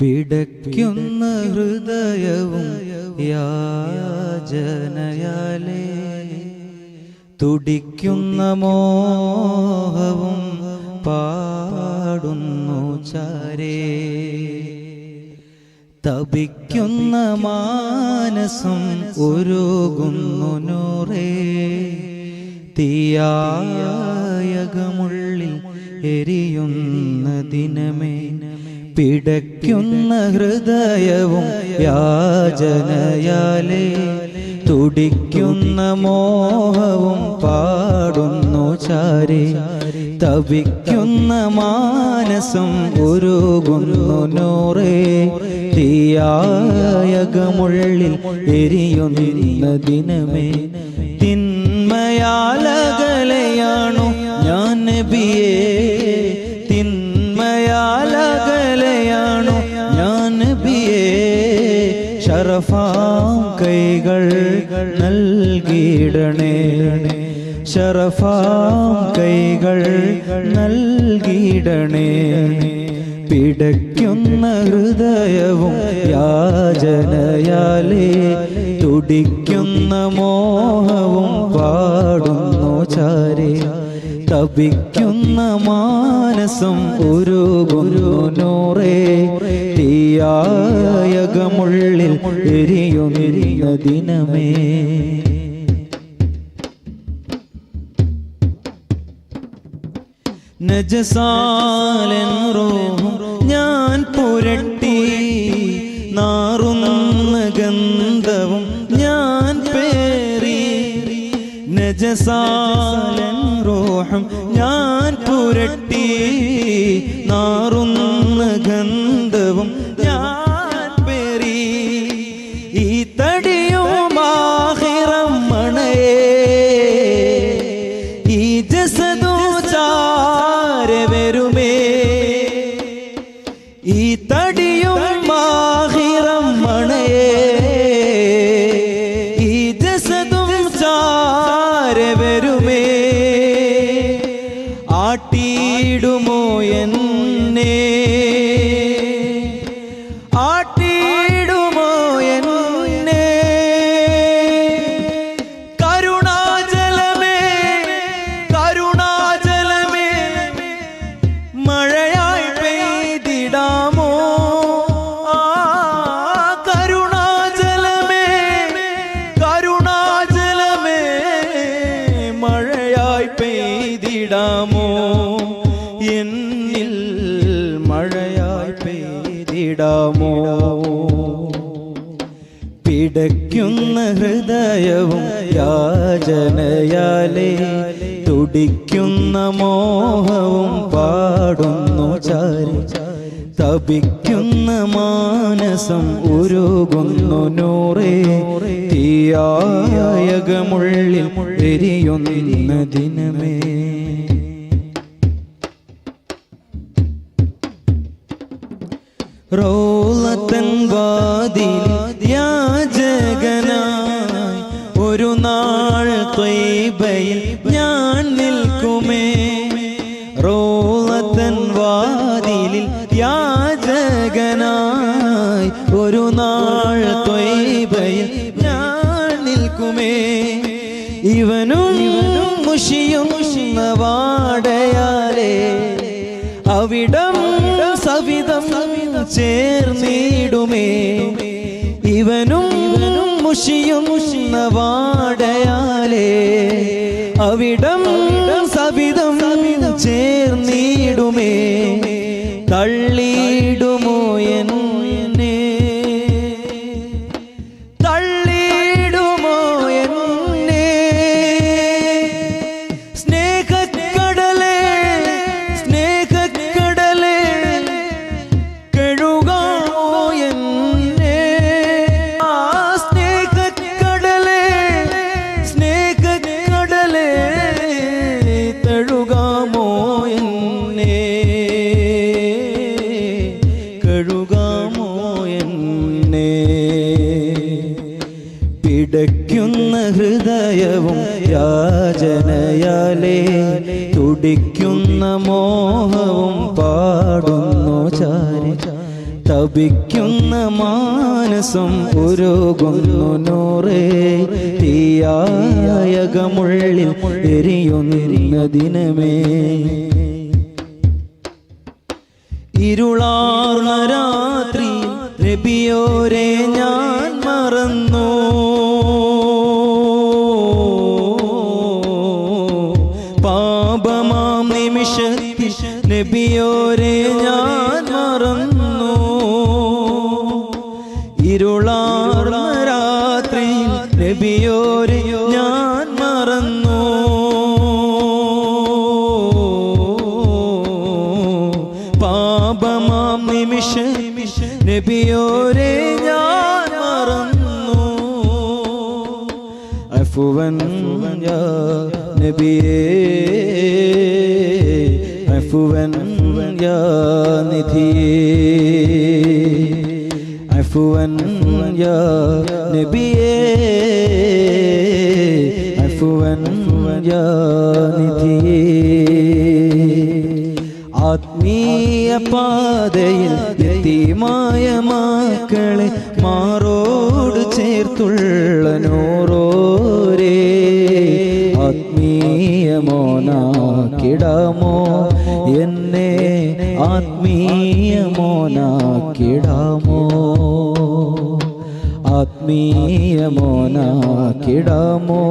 പിടയ്ക്കുന്ന ഹൃദയവും യാചനയാലേ തുടിക്കുന്ന മോഹവും പാടുന്നു ചാരേ. തപിക്കുന്ന മാനസം ഉരുകുന്നു നൂറേ. തീയായകമുള്ളിൽ എരിയുന്ന ദിനമേ. പിടയ്ക്കുന്ന ഹൃദയവും യാചനയാലേ തുടിക്കുന്ന മോഹവും പാടുന്നു ചാരേ. തപിക്കുന്ന മാനസം ഉരുകുന്നു നൂറേ. തീയായകമുള്ളിൽ എരിയുന്ന ദിനമേ. തിന്മയാലകലയാണു ഞാൻ നബിയേ. തിന്മയാലകലയാണു ഞാൻ നബിയേ. ശറഫാം കൈകൾ നൽകിയിടണേ. ശറഫാം കൈകൾ നൽകിയിടണേ. പിടയ്ക്കുന്ന ഹൃദയവും യാചനയാലേ തുടിക്കുന്ന മോഹവും പാടുന്നു ചാരേ. തപിക്കുന്ന മാനസം ഉരുകുന്നു നൂറേ. തീയായകമുള്ളിൽ എരിയുന്ന ദിനമേ. നജസാലൻ റൂഹും ഞാൻ പുരട്ടി. നാറുന്ന ഗന്ധവും ഞാൻ പേറി. നജസാലൻ റൂഹും ഞാൻ പുരട്ടി. നാറുന്ന ഗന്ധവും ഞാൻ പേറി. ഈ തടിയും ആഖിറം മണയേ. ഈ ജസദു ചാരെ വരുമേ. ഈ തടിയും ആഖിറം മണയേ. ഈ ജസദും ചാരെ വരുമേ. ആട്ടിയിടുമോ എന്നെ. ആട്ടിയിടുമോ എന്നെ. കരുണാജലമേ കരുണാജലമേ മഴയായി പെയ്തിടാമോ. കരുണാജലമേ കരുണാജലമേ മഴയായി പെയ്തിടാമോ. എന്നിൽ മഴയായി പെയ്തിടാമോ. പിടയ്ക്കുന്ന ഹൃദയവും യാചനയാലേ തുടിക്കുന്ന മോഹവും പാടുന്നു ചാരേ. തപിക്കുന്ന മാനസം ഉരുകുന്നു നൂറേ. തീയായകമുള്ളിൽ എരിയുന്ന ദിനമേ. റൗളത്തൻ വാദിൽ യാചകനായി ഒരു നാൾ ത്വയ്ബയിൽ ഞാൻ നിൽക്കുമേ. റൗളത്തൻ വാദിലിൽ യാചകനായി ഒരു നാൾ ത്വയ്ബയിൽ ഞാൻ നിൽക്കുമേ. ഇവനും മുഷിയുന്ന വാടയാലേ അവിടം സവിധം ചേർന്നിടുമേ. ഇവനും മുഷിയുന്ന വാടയാലേ അവിടം സവിധം ചേർന്നിടുമേ. തള്ളിയിടുമോ എന്നെ. തള്ളിയിടുമോ എന്നെ. സ്നേഹക്കടലേ സ്നേഹക്കടലേ കഴുകാമോ എന്നെ. സ്നേഹക്കടലേ സ്നേഹക്കടലേ തഴുകാമോ എന്നെ. കഴുകാമോ എന്നെ. പിടയ്ക്കുന്ന ഹൃദയവും യാചനയാലേ തുടിക്കുന്ന മോഹവും പാടുന്നു ചാരേ. തപിക്കുന്ന മാനസം ഉരുകുന്നു നൂറേ തീയായകമുള്ളിൽ എരിയുന്ന ദിനമേ ഇരുളാർന്ന രാത്രി നബിയോരെ ഞാൻ മറന്നു പാപമാം നിമിഷത്തിൽ നബിയോരെ ഞാൻ മറന്നു ഇരുളാർന്ന രാത്രി നബിയോരെ ഞാൻ മറന്നു പാപമാം നിമിഷ നബിയോരെ ഞാൻ മറന്നു അഫ്വൻ യാ നബിയേ അഫ്വൻ യാ നിധിയേ അഫ്വൻ യാ നബിയേ അഫ്വൻ യാ നിധിയേ ആത്മീയ പാതയിൽ യതീമായ മക്കളെ മാറോട് ചേർത്തുള്ള നൂറോരേ ആത്മീയ മോനാക്കിടാമോ എന്നെ ആത്മീയ മോനാക്കിടാമോ ആത്മീയ മോനാക്കിടാമോ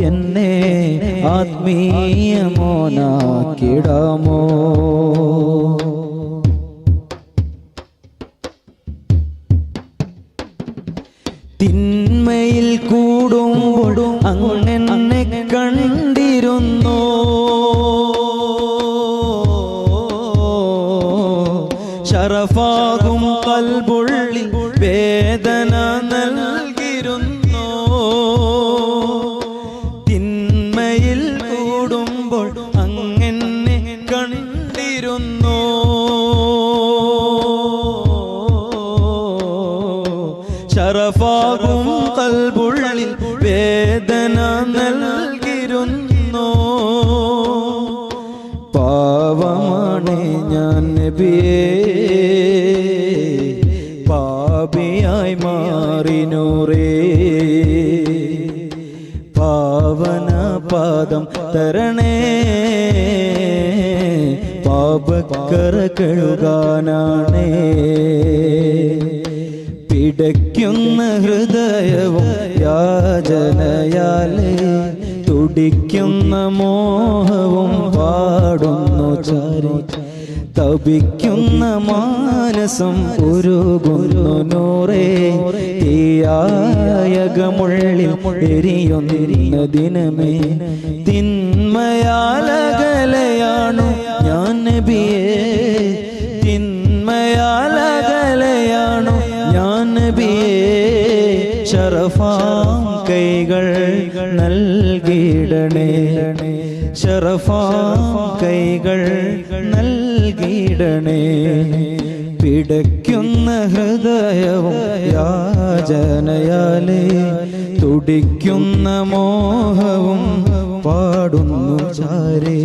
എന്നെ ആത്മീയ മോനാക്കിടാമോ തിന്മയിൽ കൂടുമ്പോൾ അങ്ങനെ കണ്ടിരുന്നു ശറഫാകും കൽബുള്ളിൽ വേദന നൽകിരുന്നു തിന്മയിൽ കൂടുമ്പോൾ അങ്ങനെ കണ്ടിരുന്നു ശറഫാകും കൽബുള്ളിൽ വേദന നൽകിരുന്നു പാവമാണ് ഞാൻ നബിയേ പാപിയായി മാറി നൂറേ പാവന പാദം തരണേ പാപക്കറ കഴുകാനാണേ പിടയ്ക്കുന്ന ഹൃദയവും യാചനയാലേ തുടിക്കുന്ന മോഹവും പാടുന്നു ചാരി തപിക്കുന്ന മാനസം ഉരുകുന്നു നൂറേ തീയായകമുള്ളിൽ എരിയുന്ന ദിനമേ തിന്മയാലകലയാണു ഞാൻ നബിയേ തിന്മയാലകലയാണു ഞാൻ നബിയേ ശറഫാം കൈകൾ നൽകിടണേ ശറഫാം കൈകൾ നൽകിടണേ പിടയ്ക്കുന്ന ഹൃദയവും യാചനയാലേ തുടിക്കുന്ന മോഹവും പാടുന്നു ചാരേ